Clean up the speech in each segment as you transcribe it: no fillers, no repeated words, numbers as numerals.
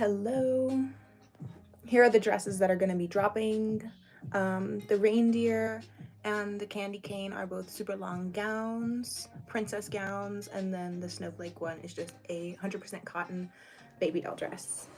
Hello. Here are the dresses that are going to be dropping. The reindeer and the candy cane are both super long gowns, princess gowns, and then the snowflake one is just a 100% cotton baby doll dress.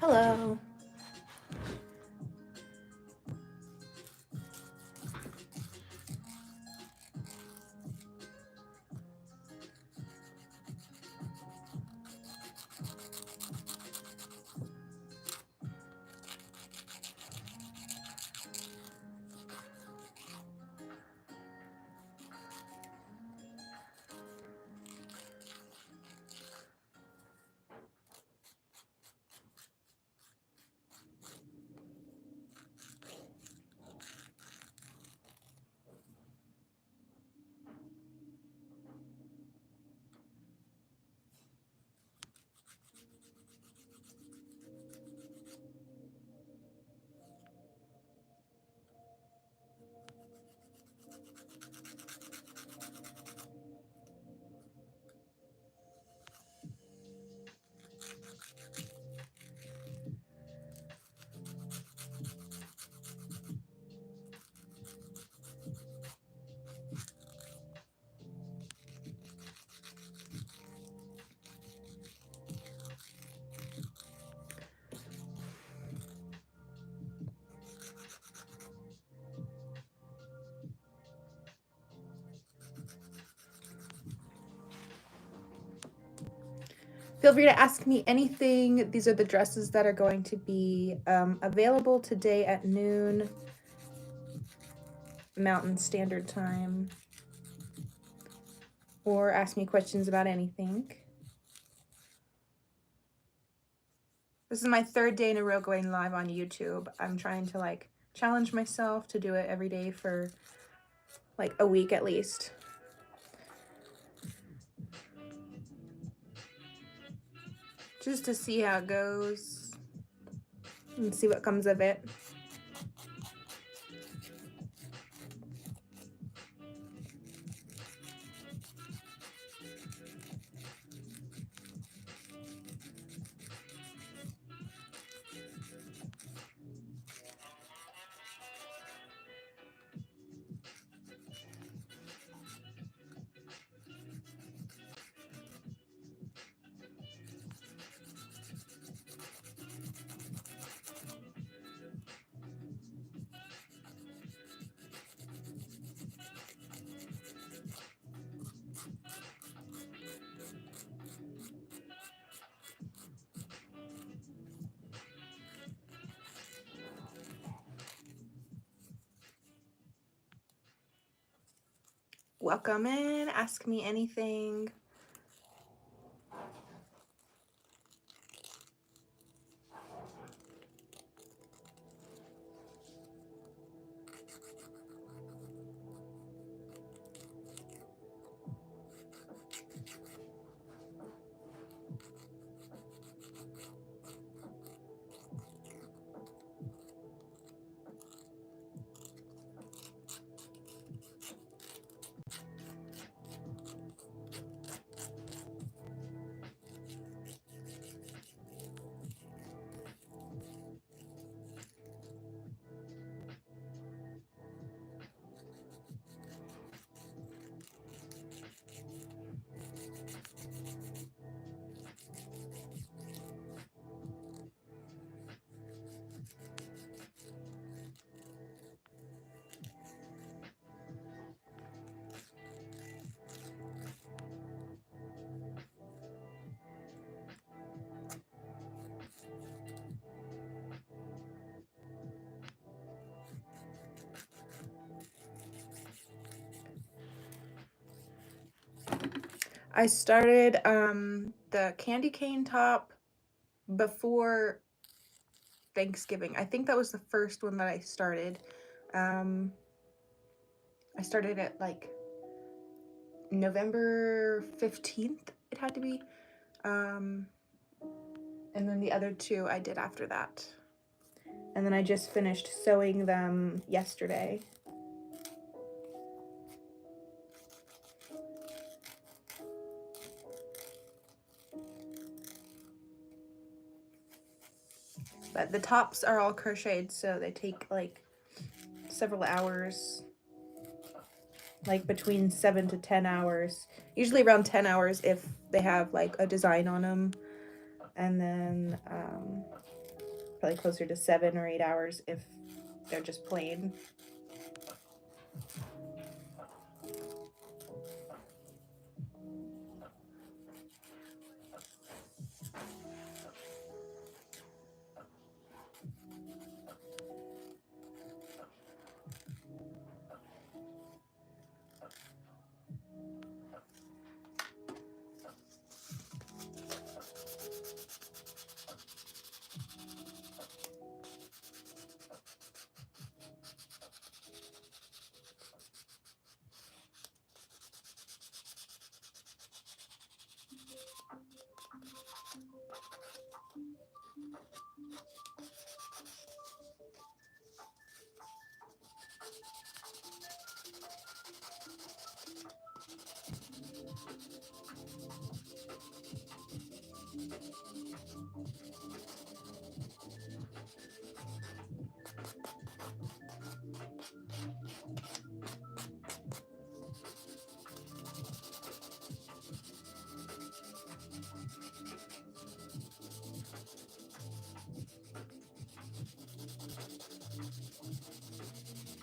Hello. Feel free to ask me anything. These are the dresses that are going to be available today at noon Mountain Standard Time. Or ask me questions about anything. This is my third day in a row going live on YouTube. I'm trying to challenge myself to do it every day for a week at least. Just to see how it goes and see what comes of it. Welcome in, ask me anything. I started the candy cane top before Thanksgiving. I think that was the first one that I started. I started at like November 15th, it had to be. And then the other two I did after that. And then I just finished sewing them yesterday. But the tops are all crocheted, so they take like several hours, like between 7 to 10 hours, usually around 10 hours if they have like a design on them, and then probably closer to 7 or 8 hours if they're just plain.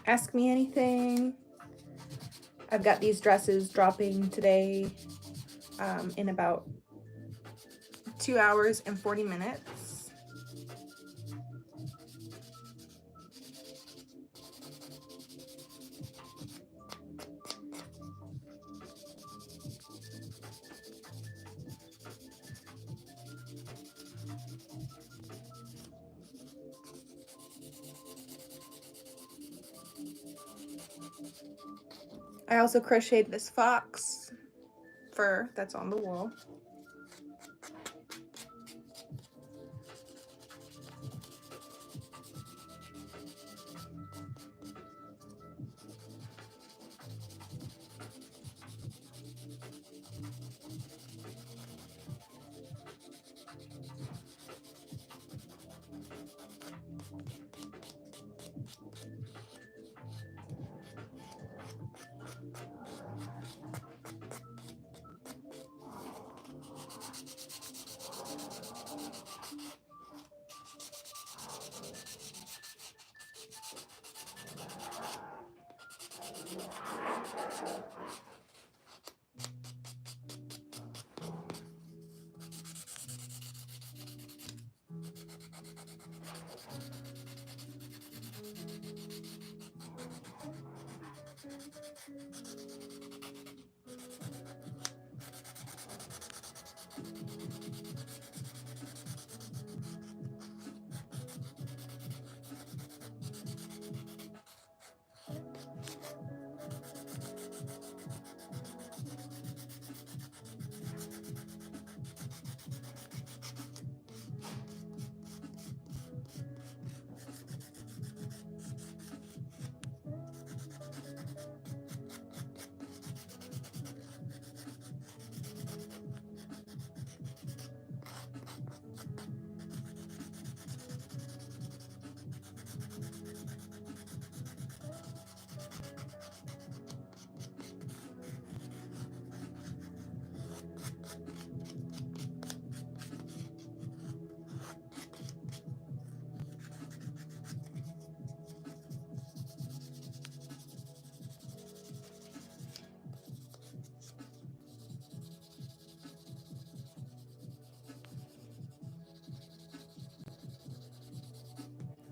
Ask me anything. I've got these dresses dropping today in about 2 hours and 40 minutes. I also crocheted this fox fur that's on the wall.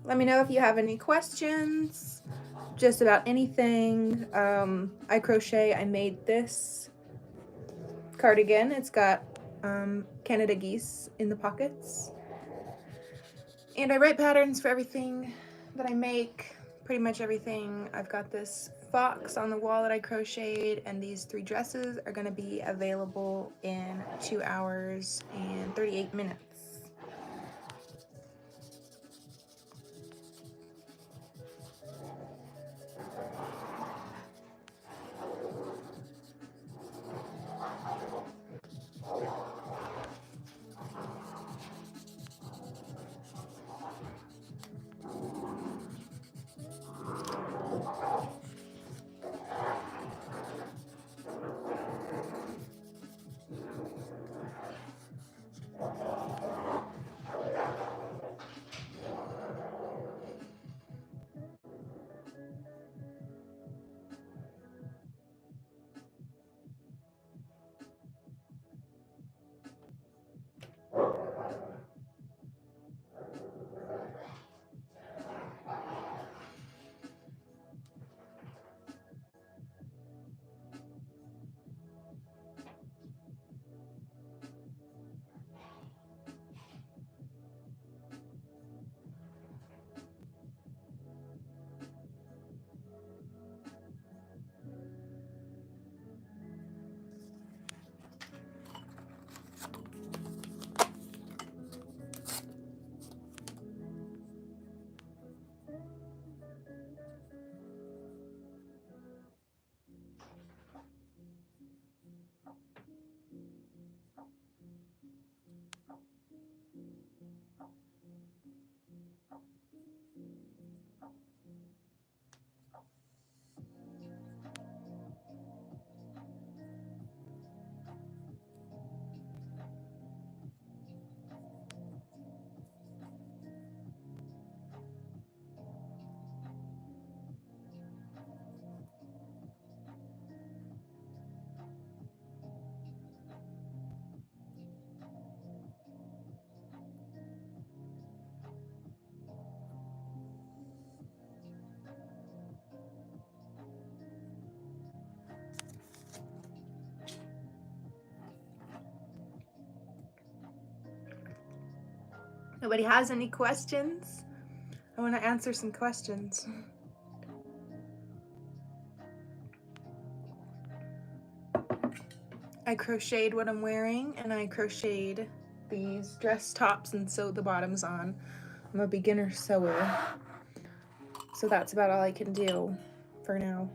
Let me know if you have any questions, just about anything. I crochet. I made this cardigan. It's got Canada geese in the pockets. And I write patterns for everything that I make, pretty much everything. I've got this fox on the wall that I crocheted, and these 3 dresses are going to be available in 2 hours and 38 minutes. Nobody has any questions? I want to answer some questions. I crocheted what I'm wearing, and I crocheted these dress tops and sewed the bottoms on. I'm a beginner sewer, so that's about all I can do for now.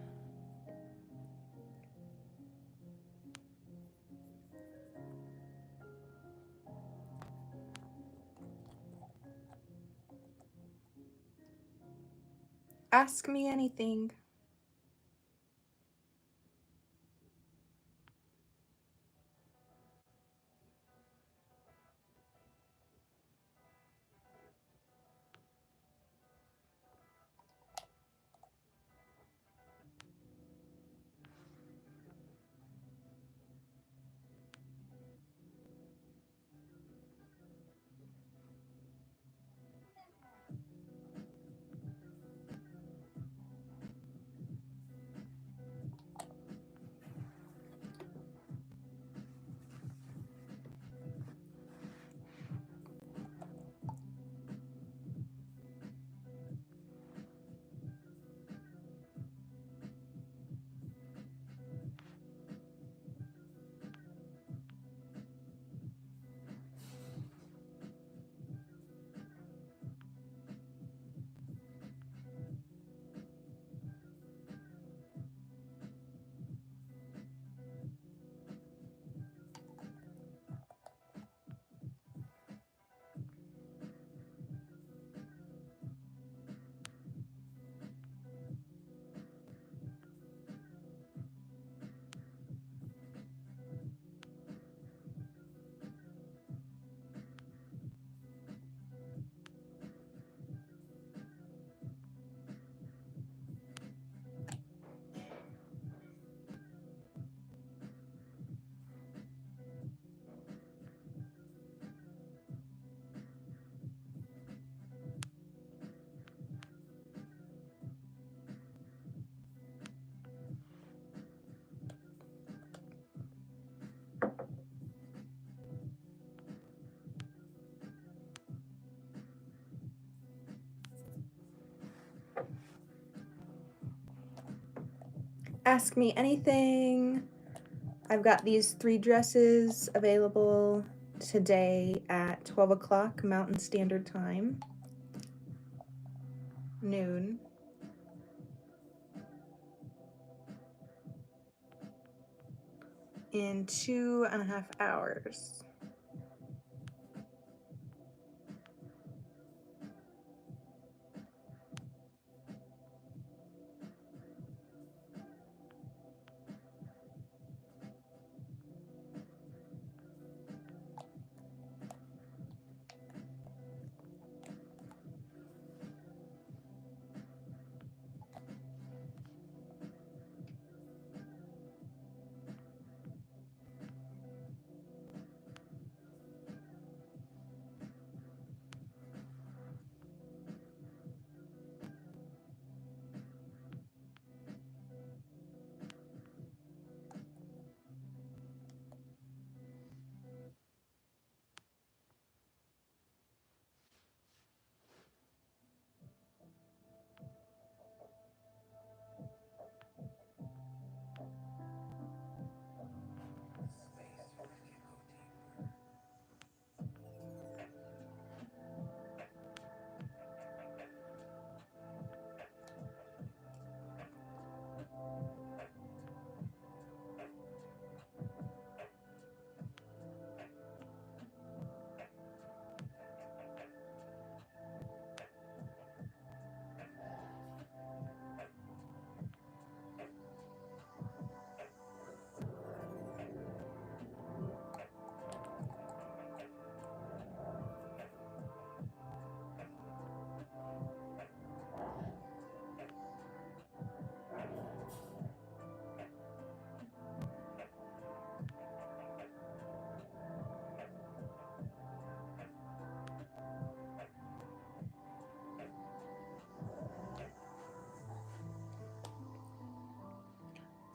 Ask me anything. Ask me anything. I've got these 3 dresses available today at 12 o'clock Mountain Standard Time, noon. In 2.5 hours.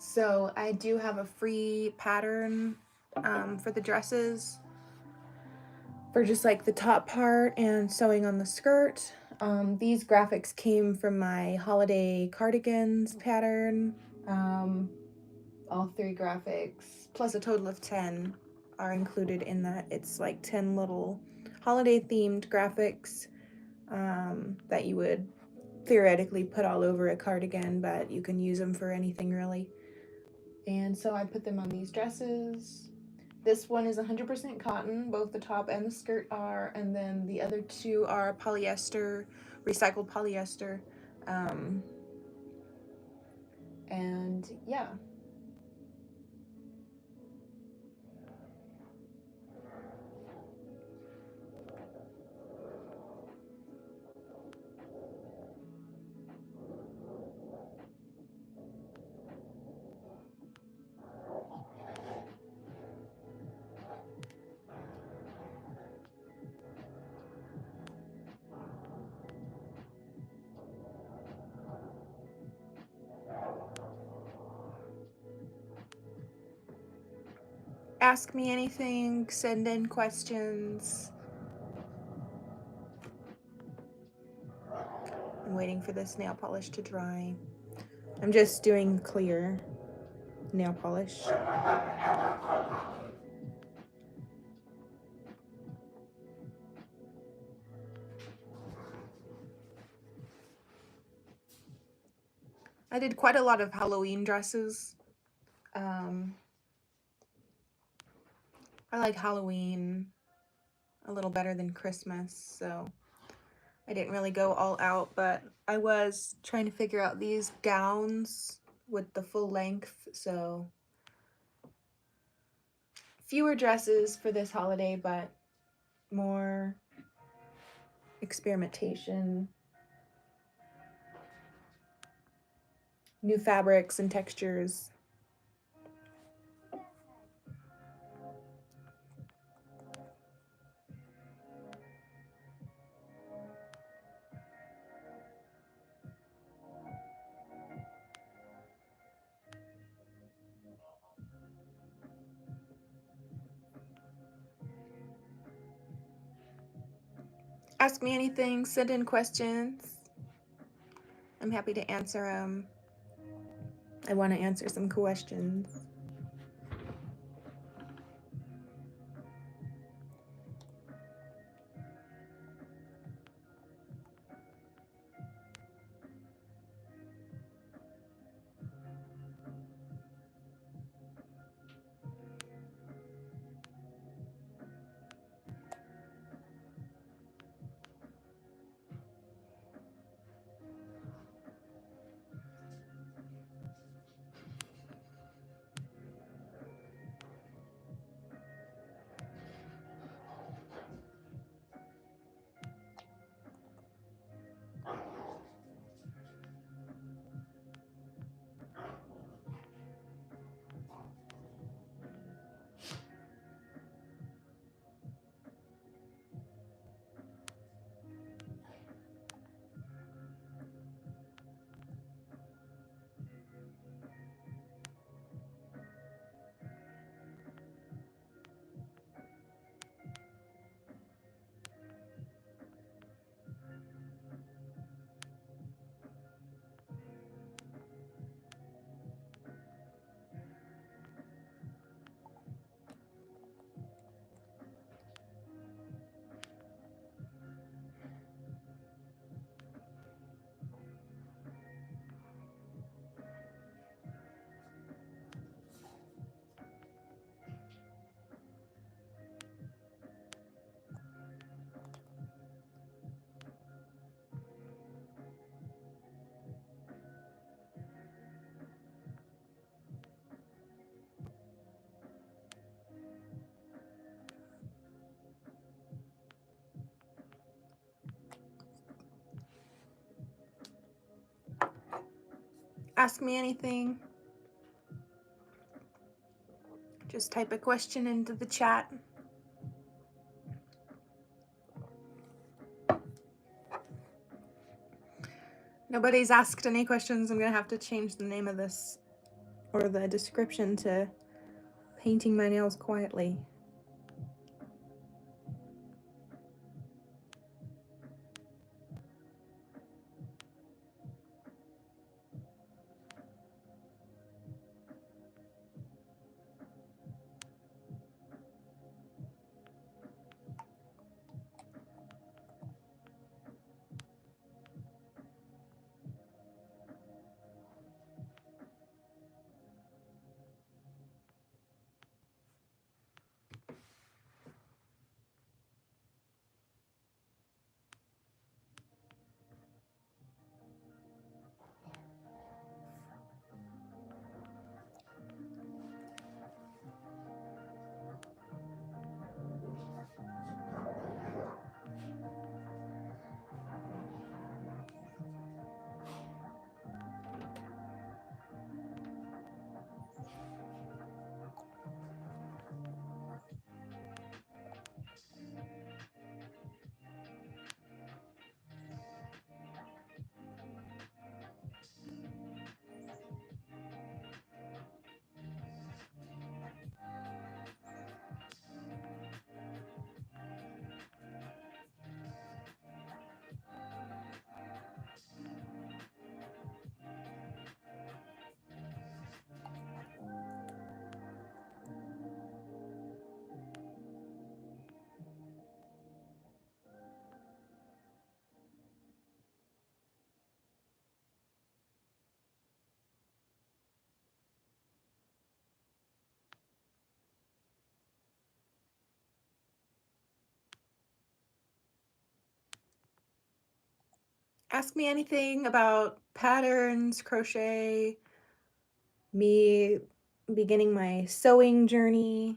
So I do have a free pattern for the dresses for just like the top part and sewing on the skirt. These graphics came from my holiday cardigans pattern. All 3 graphics plus a total of 10 are included in that. It's like 10 little holiday themed graphics that you would theoretically put all over a cardigan, but you can use them for anything really. And so I put them on these dresses. This one is 100% cotton, both the top and the skirt are, and then the other 2 are polyester, recycled polyester. And yeah. Ask me anything, send in questions. I'm waiting for this nail polish to dry. I'm just doing clear nail polish. I did quite a lot of Halloween dresses. I like Halloween a little better than Christmas, so I didn't really go all out, but I was trying to figure out these gowns with the full length, so fewer dresses for this holiday, but more experimentation, new fabrics and textures. Ask me anything, send in questions. I'm happy to answer them. I want to answer some questions. Ask me anything. Just type a question into the chat. Nobody's asked any questions. I'm gonna have to change the name of this or the description to painting my nails quietly. Ask me anything about patterns, crochet, me beginning my sewing journey.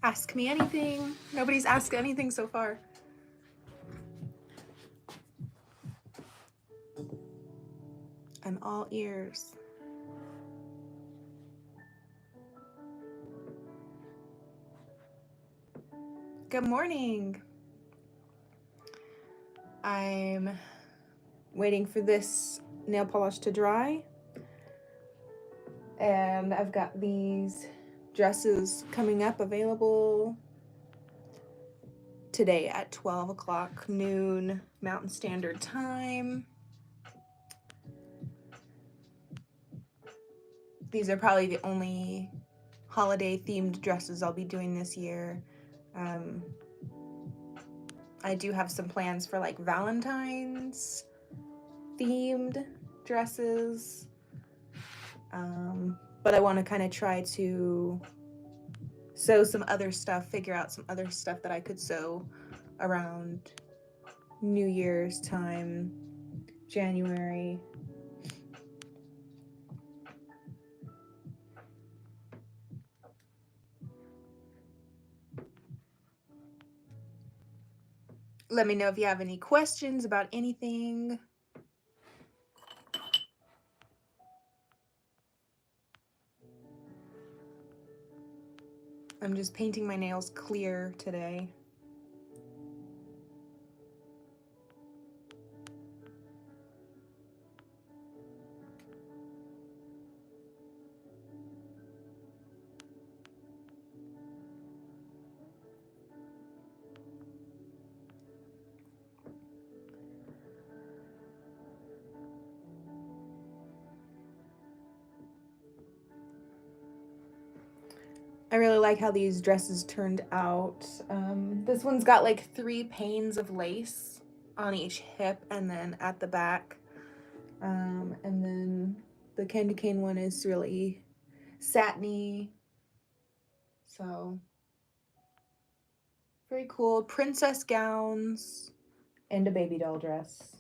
Ask me anything. Nobody's asked anything so far. I'm all ears. Good morning. I'm waiting for this nail polish to dry. And I've got these dresses coming up available today at 12 o'clock noon Mountain Standard Time. These are probably the only holiday themed dresses I'll be doing this year. I do have some plans for like Valentine's themed dresses, but I want to kind of try to sew some other stuff, figure out some other stuff that I could sew around New Year's time, January. Let me know if you have any questions about anything. I'm just painting my nails clear today. I really like how these dresses turned out. This one's got like 3 panes of lace on each hip and then at the back. And then the candy cane one is really satiny. So very cool. Princess gowns and a baby doll dress.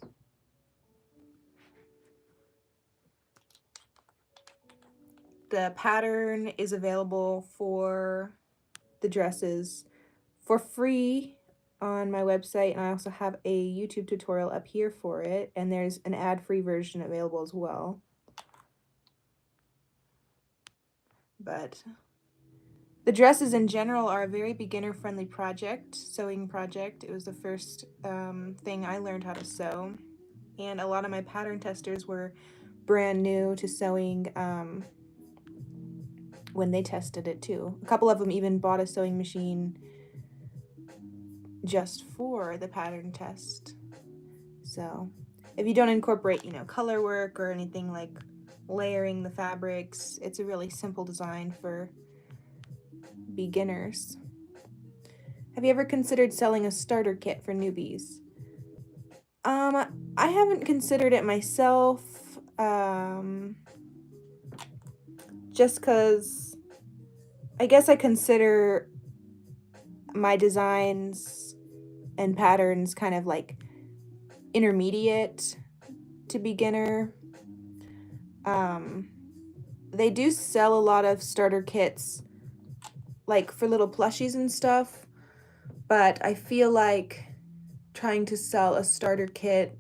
The pattern is available for the dresses for free on my website, and I also have a YouTube tutorial up here for it, and there's an ad-free version available as well. But the dresses in general are a very beginner-friendly sewing project. It was the first thing I learned how to sew, and a lot of my pattern testers were brand new to sewing when they tested it too. A couple of them even bought a sewing machine just for the pattern test. So if you don't incorporate, color work or anything like layering the fabrics, it's a really simple design for beginners. Have you ever considered selling a starter kit for newbies? I haven't considered it myself, just because I guess I consider my designs and patterns kind of like intermediate to beginner. They do sell a lot of starter kits like for little plushies and stuff, but I feel like trying to sell a starter kit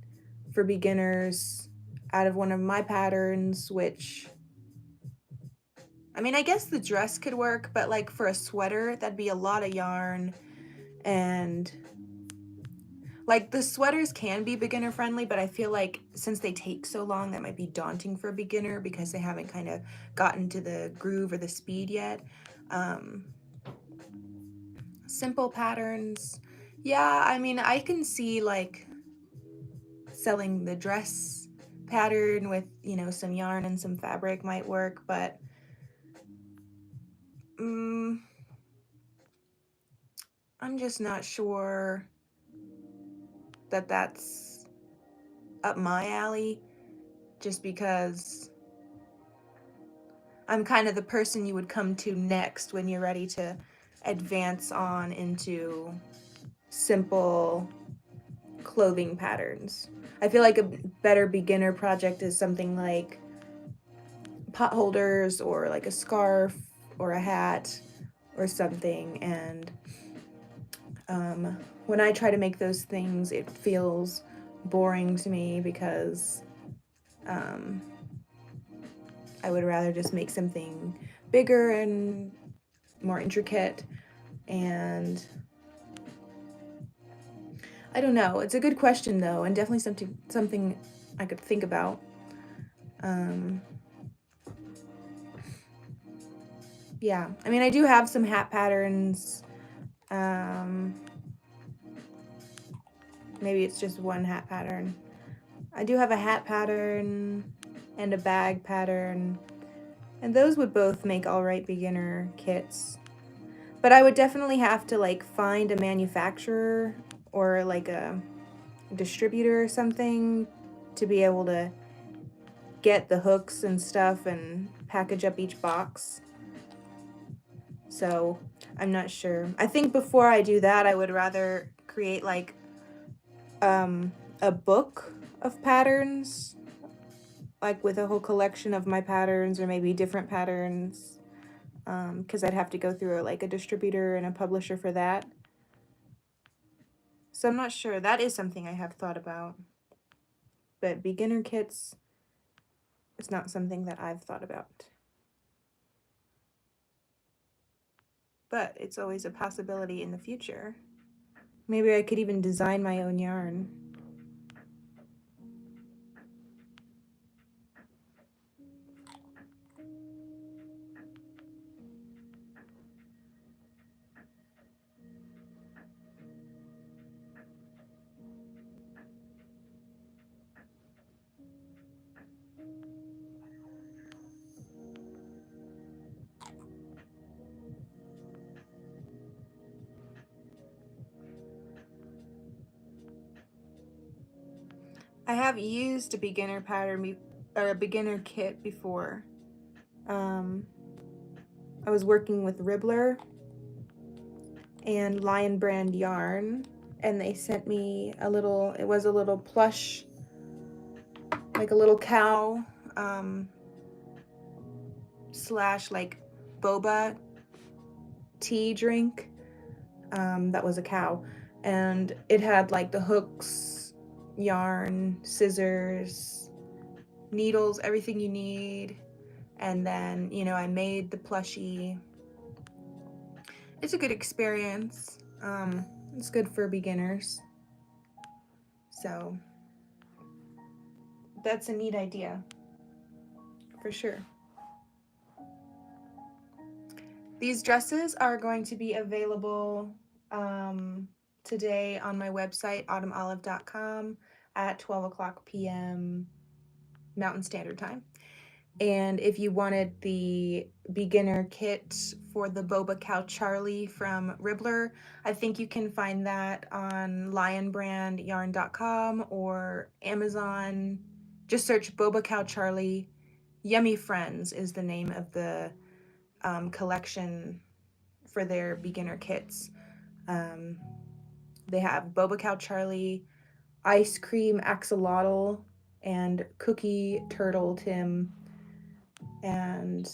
for beginners out of one of my patterns, which, I mean, I guess the dress could work, but like for a sweater, that'd be a lot of yarn, and like the sweaters can be beginner friendly, but I feel like since they take so long, that might be daunting for a beginner because they haven't kind of gotten to the groove or the speed yet. Simple patterns. Yeah, I mean, I can see like selling the dress pattern with, some yarn and some fabric might work, but I'm just not sure that that's up my alley, just because I'm kind of the person you would come to next when you're ready to advance on into simple clothing patterns. I feel like a better beginner project is something like pot holders or like a scarf or a hat or something, and when I try to make those things, it feels boring to me because I would rather just make something bigger and more intricate. And I don't know. It's a good question though, and definitely something I could think about. Yeah, I mean, I do have some hat patterns. Maybe it's just one hat pattern. I do have a hat pattern and a bag pattern, and those would both make all right beginner kits. But I would definitely have to like find a manufacturer or like a distributor or something to be able to get the hooks and stuff and package up each box. So I'm not sure. I think before I do that, I would rather create like a book of patterns, like with a whole collection of my patterns or maybe different patterns, because I'd have to go through like a distributor and a publisher for that. So I'm not sure. That is something I have thought about. But beginner kits is not something that I've thought about. But it's always a possibility in the future. Maybe I could even design my own yarn. I have used a beginner pattern or a beginner kit before. I was working with Ribbler and Lion Brand yarn, and they sent me it was a little plush, like a little cow, slash like boba tea drink, that was a cow, and it had like the hooks, yarn, scissors, needles, everything you need. And then, I made the plushie. It's a good experience. It's good for beginners. So that's a neat idea, for sure. These dresses are going to be available today on my website, autumnolive.com, at 12 o'clock p.m. Mountain Standard Time. And if you wanted the beginner kit for the Boba Cow Charlie from Ribbler, I think you can find that on lionbrandyarn.com or Amazon. Just search Boba Cow Charlie. Yummy Friends is the name of the collection for their beginner kits. They have Boba Cow Charlie, Ice Cream Axolotl, and Cookie Turtle Tim. And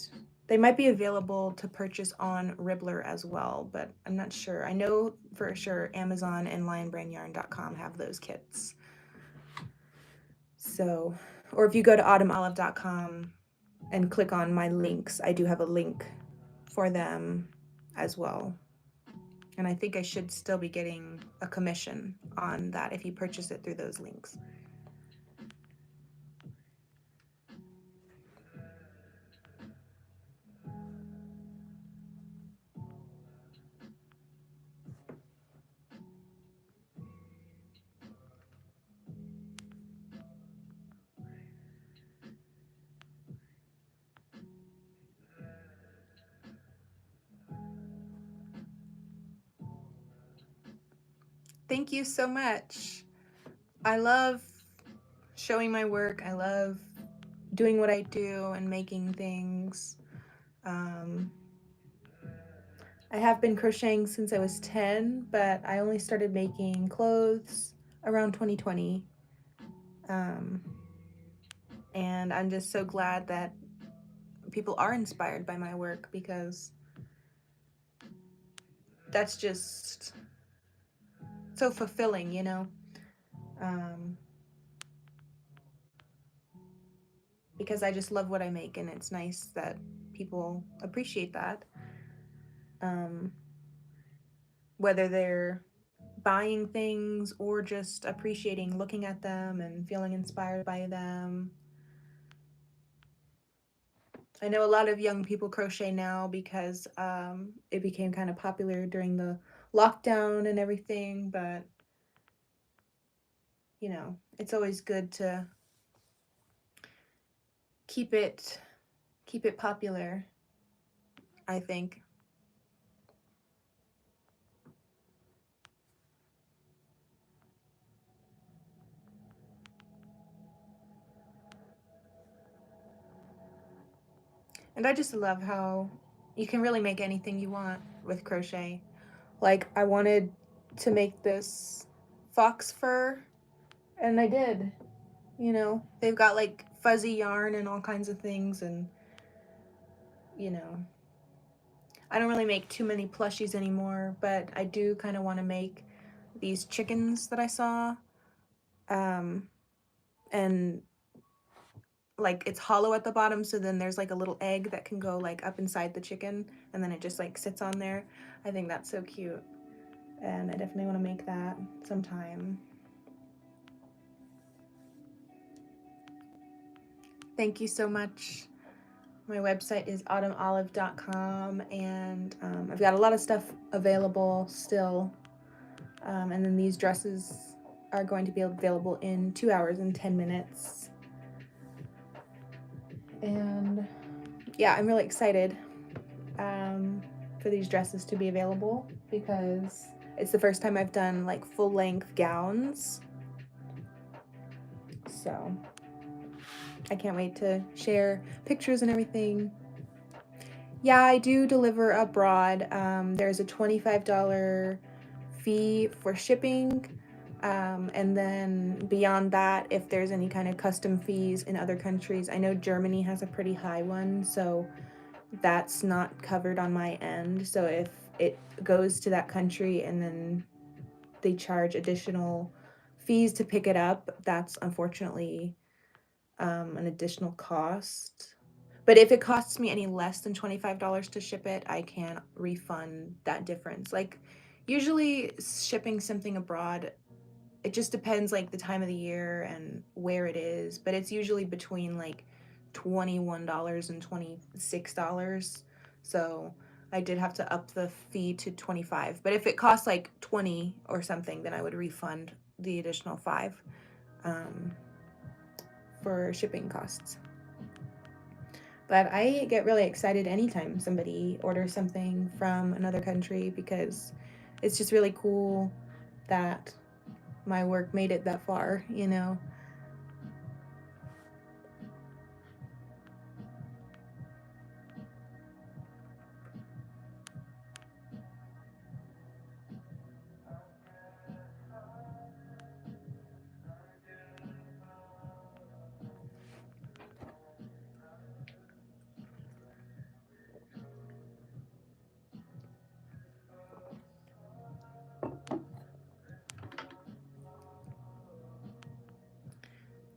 they might be available to purchase on Ribbler as well, but I'm not sure. I know for sure Amazon and lionbrandyarn.com have those kits. So, or if you go to autumnolive.com and click on my links, I do have a link for them as well. And I think I should still be getting a commission on that if you purchase it through those links. Thank you so much. I love showing my work. I love doing what I do and making things. I have been crocheting since I was 10, but I only started making clothes around 2020. And I'm just so glad that people are inspired by my work, because that's just so fulfilling, you know. Because I just love what I make, and it's nice that people appreciate that. Um, whether they're buying things or just appreciating looking at them and feeling inspired by them. I know a lot of young people crochet now because it became kind of popular during the lockdown and everything, but you know, it's always good to keep it popular, I think. And I just love how you can really make anything you want with crochet. Like, I wanted to make this fox fur, and I did. You know, they've got like fuzzy yarn and all kinds of things, and you know, I don't really make too many plushies anymore, but I do kind of want to make these chickens that I saw. And like it's hollow at the bottom, so then there's like a little egg that can go like up inside the chicken, and then it just like sits on there. I think that's so cute, and I definitely want to make that sometime. Thank you so much. My website is autumnolive.com, and I've got a lot of stuff available still. And then these dresses are going to be available in 2 hours and 10 minutes. And yeah, I'm really excited for these dresses to be available because it's the first time I've done like full length gowns. So I can't wait to share pictures and everything. Yeah, I do deliver abroad. There's a $25 fee for shipping. And then beyond that, if there's any kind of custom fees in other countries, I know Germany has a pretty high one, so that's not covered on my end. So if it goes to that country and then they charge additional fees to pick it up, that's unfortunately an additional cost. But if it costs me any less than $25 to ship it, I can refund that difference. Like, usually shipping something abroad, it just depends like the time of the year and where it is, but it's usually between like $21 and $26. So I did have to up the fee to 25. But if it costs like 20 or something, then I would refund the additional 5 for shipping costs. But I get really excited anytime somebody orders something from another country because it's just really cool that my work made it that far, you know.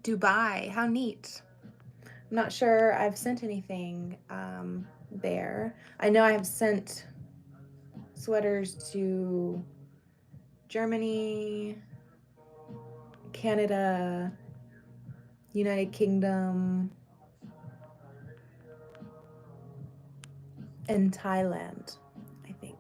Dubai, how neat. I'm not sure I've sent anything there. I know I have sent sweaters to Germany, Canada, United Kingdom, and Thailand, I think.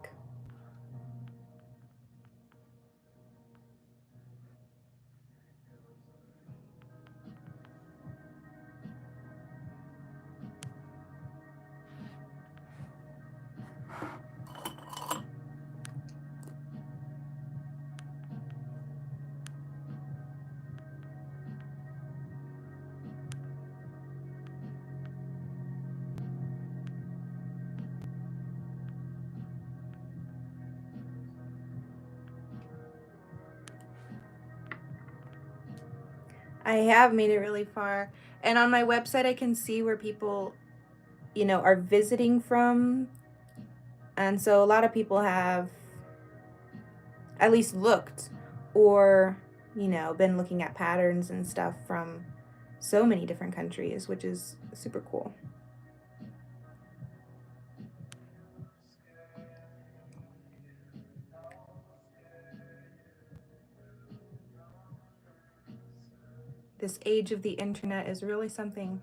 I have made it really far. And on my website, I can see where people, you know, are visiting from. And so a lot of people have at least looked, or, you know, been looking at patterns and stuff from so many different countries, which is super cool. This age of the internet is really something.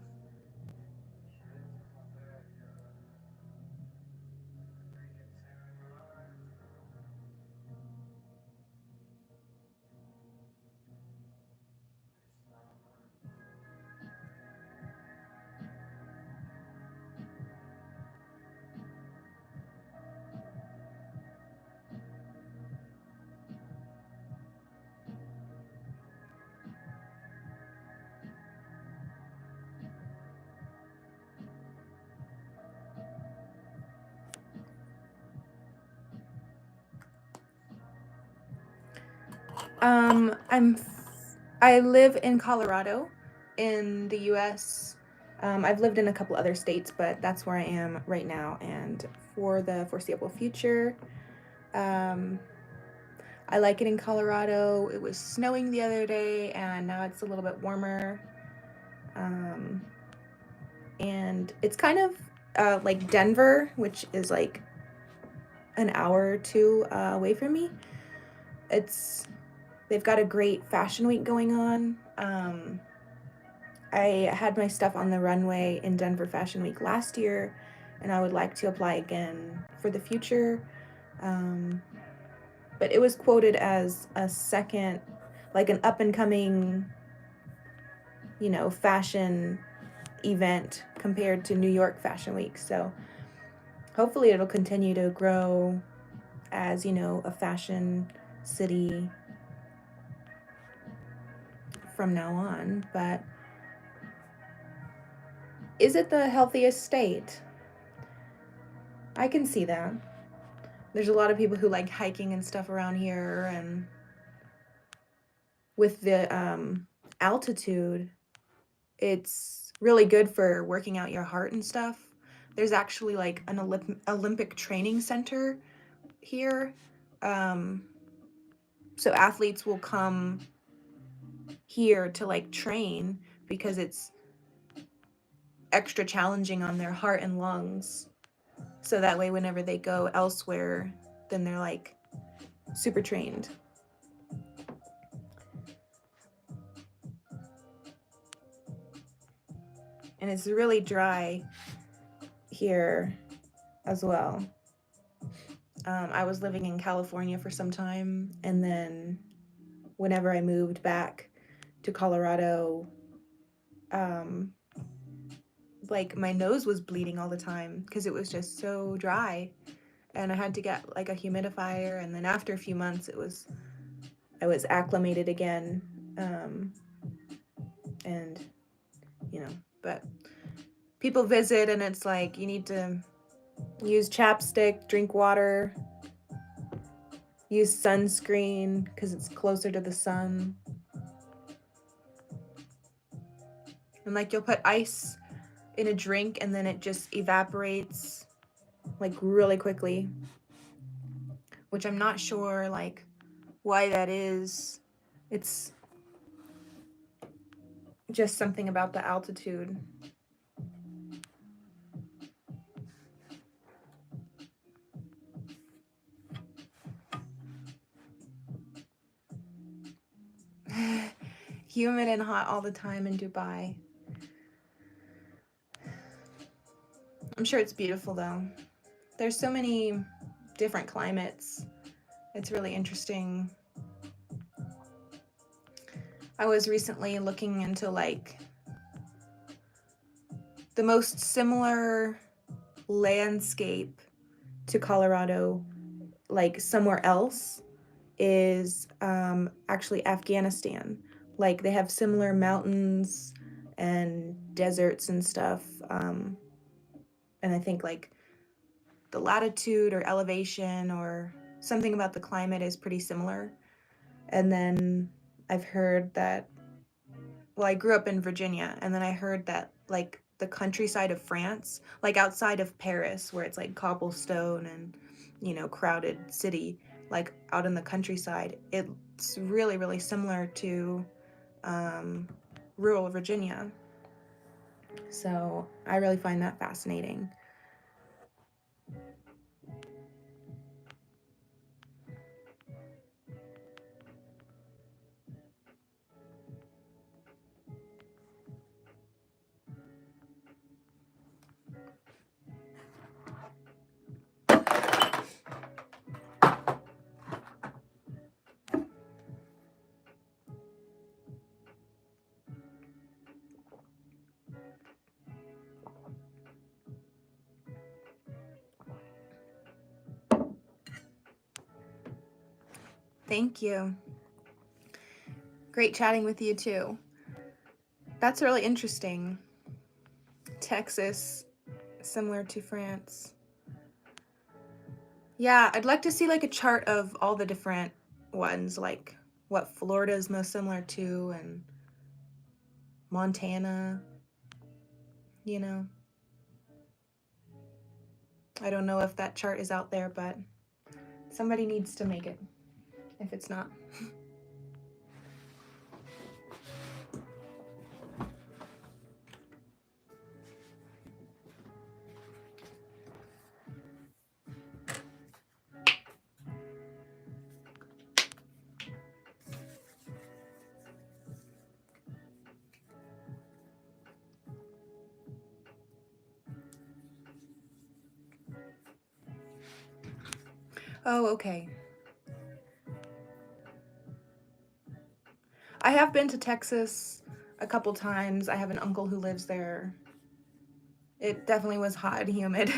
I live in Colorado, in the U.S. I've lived in a couple other states, but that's where I am right now, and for the foreseeable future. Um, I like it in Colorado. It was snowing the other day, and now it's a little bit warmer. Um, and it's kind of like Denver, which is like an hour or two away from me. They've got a great fashion week going on. I had my stuff on the runway in Denver Fashion Week last year, and I would like to apply again for the future. Um, but it was quoted as a second, like an up and coming, you know, fashion event compared to New York Fashion Week. So hopefully it'll continue to grow as, you know, a fashion city from now on. But is it the healthiest state? I can see that. There's a lot of people who like hiking and stuff around here, and with the altitude, it's really good for working out your heart and stuff. There's actually like an Olympic training center here. Um, so athletes will come here to like train because it's extra challenging on their heart and lungs. So that way, whenever they go elsewhere, then they're like super trained. And it's really dry here as well. I was living in California for some time, and then whenever I moved back to Colorado, um, like my nose was bleeding all the time because it was just so dry, and I had to get like a humidifier. And then after a few months, I was acclimated again, and you know, but people visit, and it's like you need to use chapstick, drink water, use sunscreen because it's closer to the sun. And like you'll put ice in a drink and then it just evaporates like really quickly, which I'm not sure like why that is. It's just something about the altitude. Humid and hot all the time in Dubai. I'm sure it's beautiful though. There's so many different climates. It's really interesting. I was recently looking into like the most similar landscape to Colorado, like somewhere else, is actually Afghanistan. Like they have similar mountains and deserts and stuff. And I think like the latitude or elevation or something about the climate is pretty similar. And then I've heard that, well, I grew up in Virginia, and then I heard that like the countryside of France, like outside of Paris, where it's like cobblestone and, you know, crowded city, like out in the countryside. It's really, really similar to rural Virginia. So I really find that fascinating. Thank you. Great chatting with you too. That's really interesting. Texas, similar to France. Yeah, I'd like to see like a chart of all the different ones, like what Florida is most similar to and Montana, you know. I don't know if that chart is out there, but somebody needs to make it if it's not. Oh, okay. I have been to Texas a couple times. I have an uncle who lives there. It definitely was hot and humid.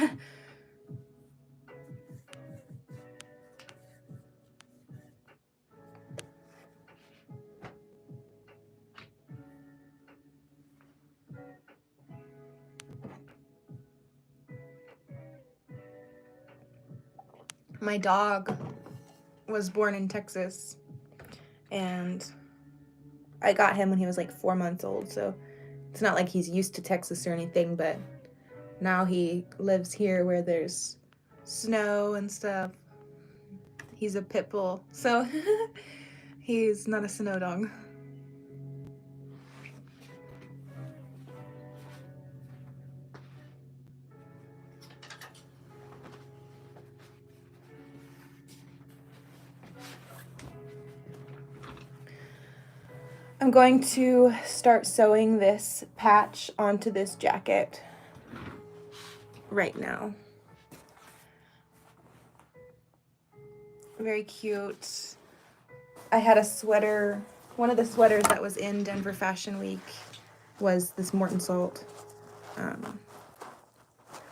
My dog was born in Texas, and I got him when he was like 4 months old, so it's not like he's used to Texas or anything, but now he lives here where there's snow and stuff. He's a pit bull, so he's not a snow dog. I'm going to start sewing this patch onto this jacket right now. Very cute. I had a sweater. One of the sweaters that was in Denver Fashion Week was this Morton Salt.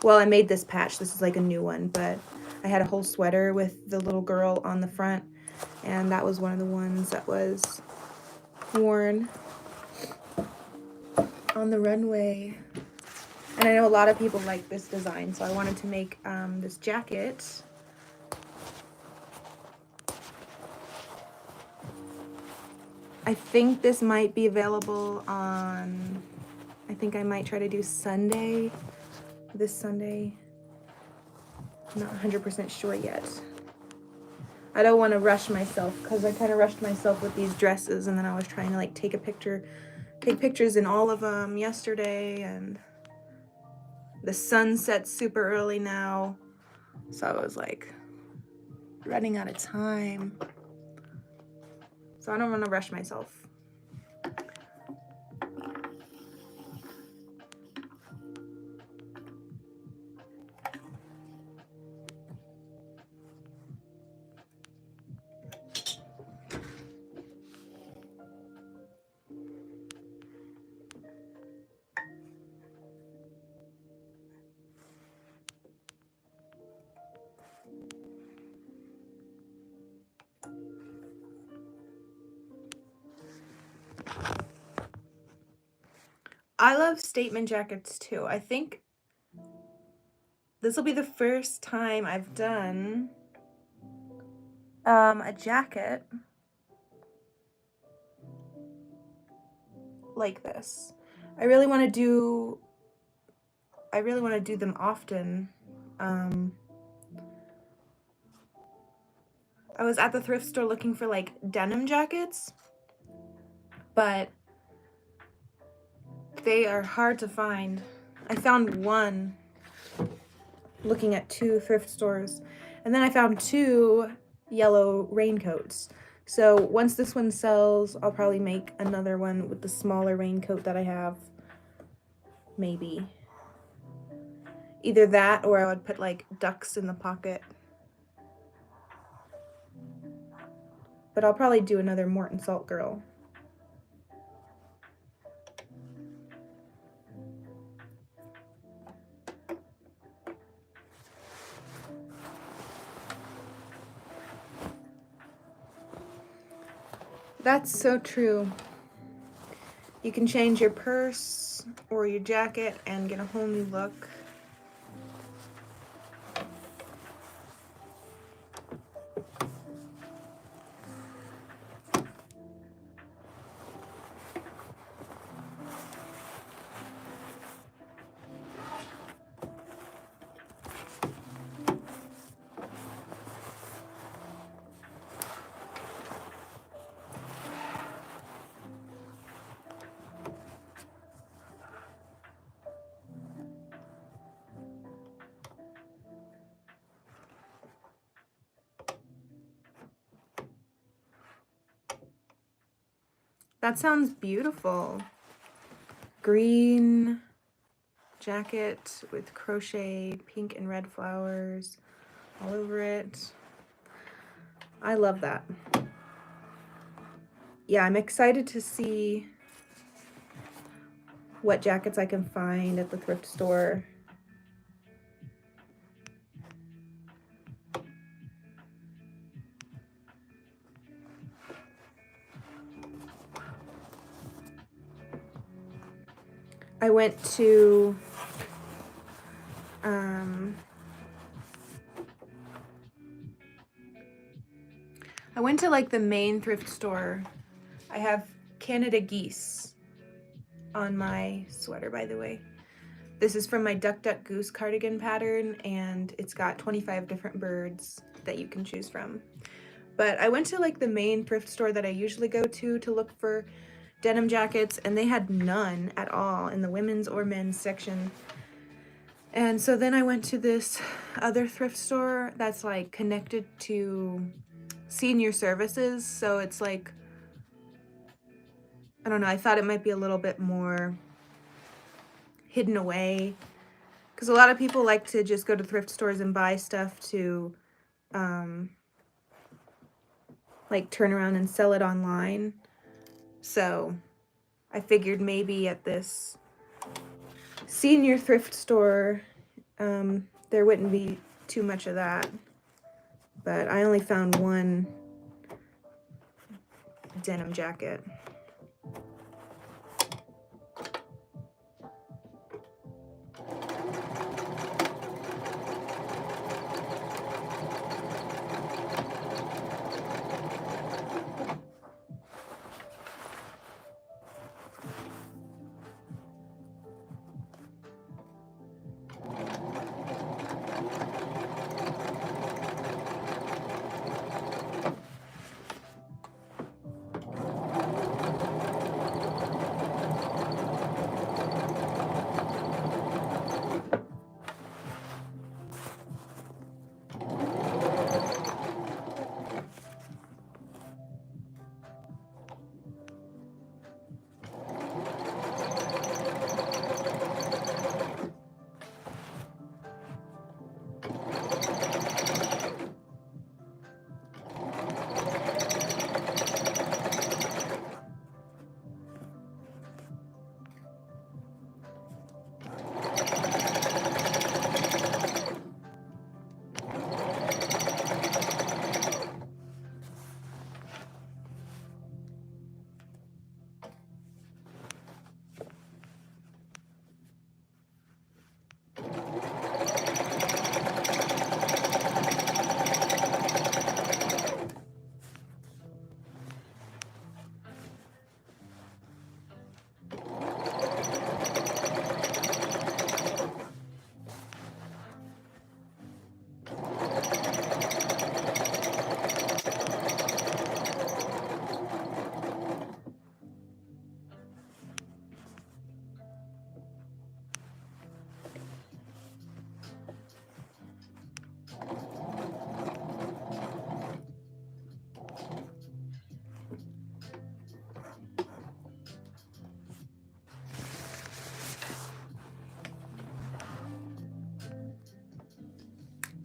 Well, I made this patch. This is like a new one, but I had a whole sweater with the little girl on the front, and that was one of the ones that was worn on the runway. And I know a lot of people like this design, so I wanted to make this jacket. I think this might be available on, I think I might try to do Sunday, this Sunday. I'm not 100% sure yet. I don't want to rush myself because I kind of rushed myself with these dresses, and then I was trying to like take pictures in all of them yesterday, and the sun sets super early now, so I was like running out of time. So I don't want to rush myself. I love statement jackets too. I think this will be the first time I've done a jacket like this. I really want to do them often. I was at the thrift store looking for like denim jackets, but they are hard to find. I found one looking at 2 thrift stores, and then I found 2 yellow raincoats. So once this one sells, I'll probably make another one with the smaller raincoat that I have. Maybe. Either that, or I would put like ducks in the pocket. But I'll probably do another Morton Salt Girl. That's so true. You can change your purse or your jacket and get a whole new look. That sounds beautiful. Green jacket with crochet pink and red flowers all over it. I love that. Yeah, I'm excited to see what jackets I can find at the thrift store. I went to like the main thrift store. I have Canada geese on my sweater, by the way. This is from my Duck Duck Goose cardigan pattern, and it's got 25 different birds that you can choose from. But I went to like the main thrift store that I usually go to look for denim jackets, and they had none at all in the women's or men's section. And so then I went to this other thrift store that's like connected to senior services. So it's like, I don't know, I thought it might be a little bit more hidden away, because a lot of people like to just go to thrift stores and buy stuff to like turn around and sell it online. So I figured maybe at this senior thrift store there wouldn't be too much of that. But I only found one denim jacket.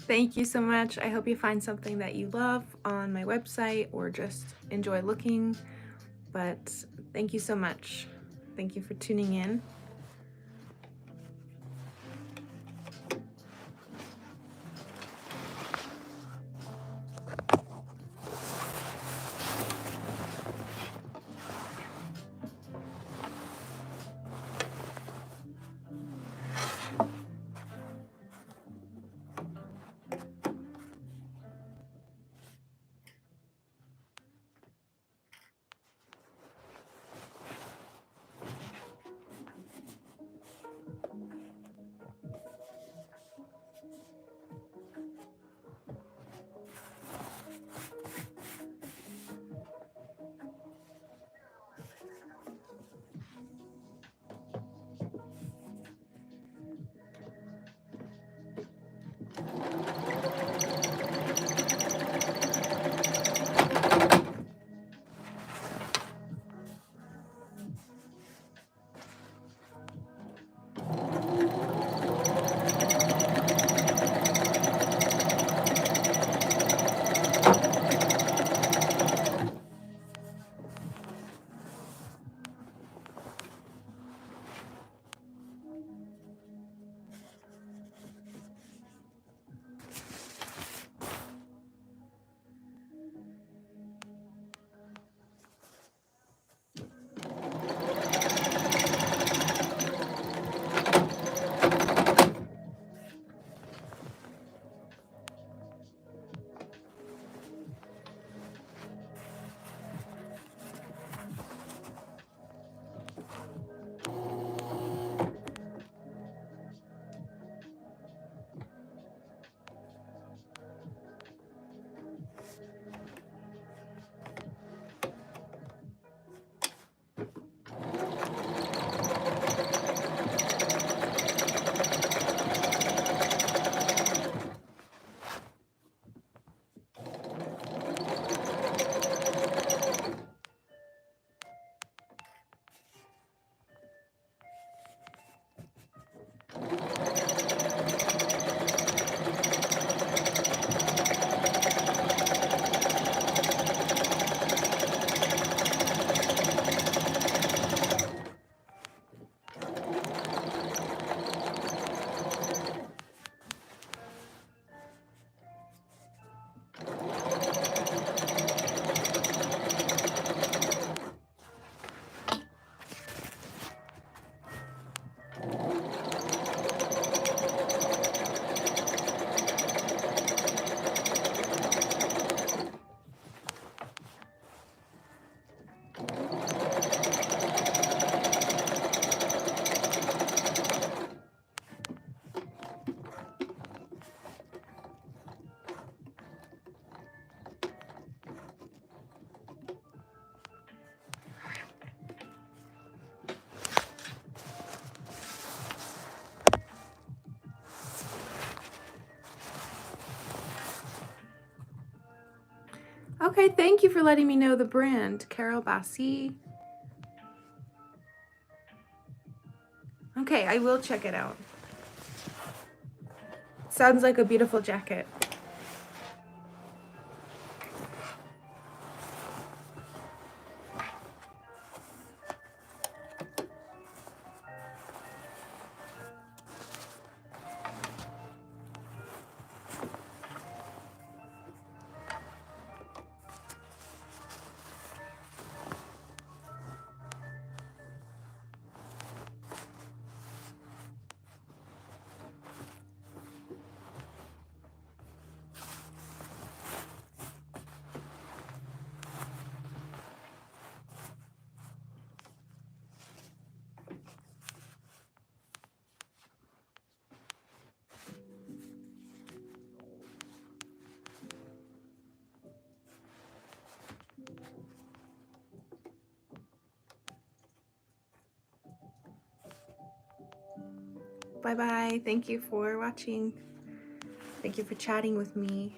Thank you so much. I hope you find something that you love on my website or just enjoy looking. But thank you so much. Thank you for tuning in. Okay, thank you for letting me know the brand, Carol Bassi. Okay, I will check it out. Sounds like a beautiful jacket. Bye-bye. Thank you for watching. Thank you for chatting with me.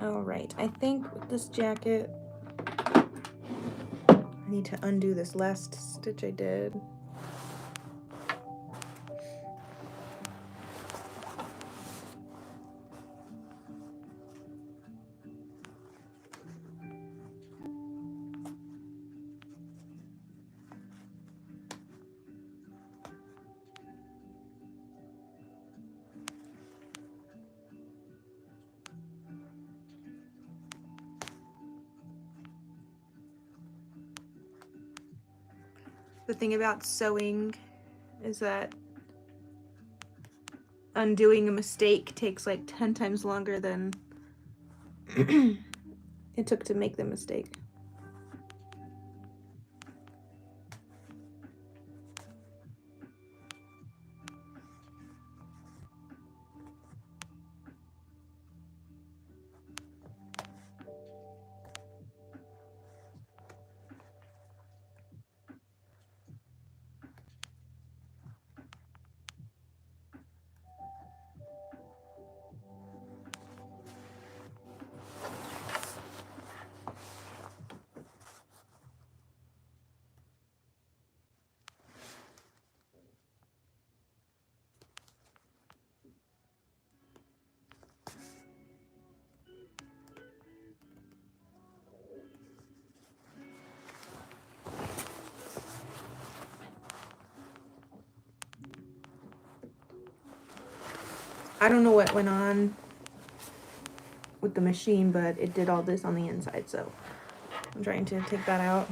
All right, I think with this jacket, I need to undo this last stitch I did. The thing about sewing is that undoing a mistake takes like 10 times longer than it took to make the mistake. I don't know what went on with the machine, but it did all this on the inside, so I'm trying to take that out.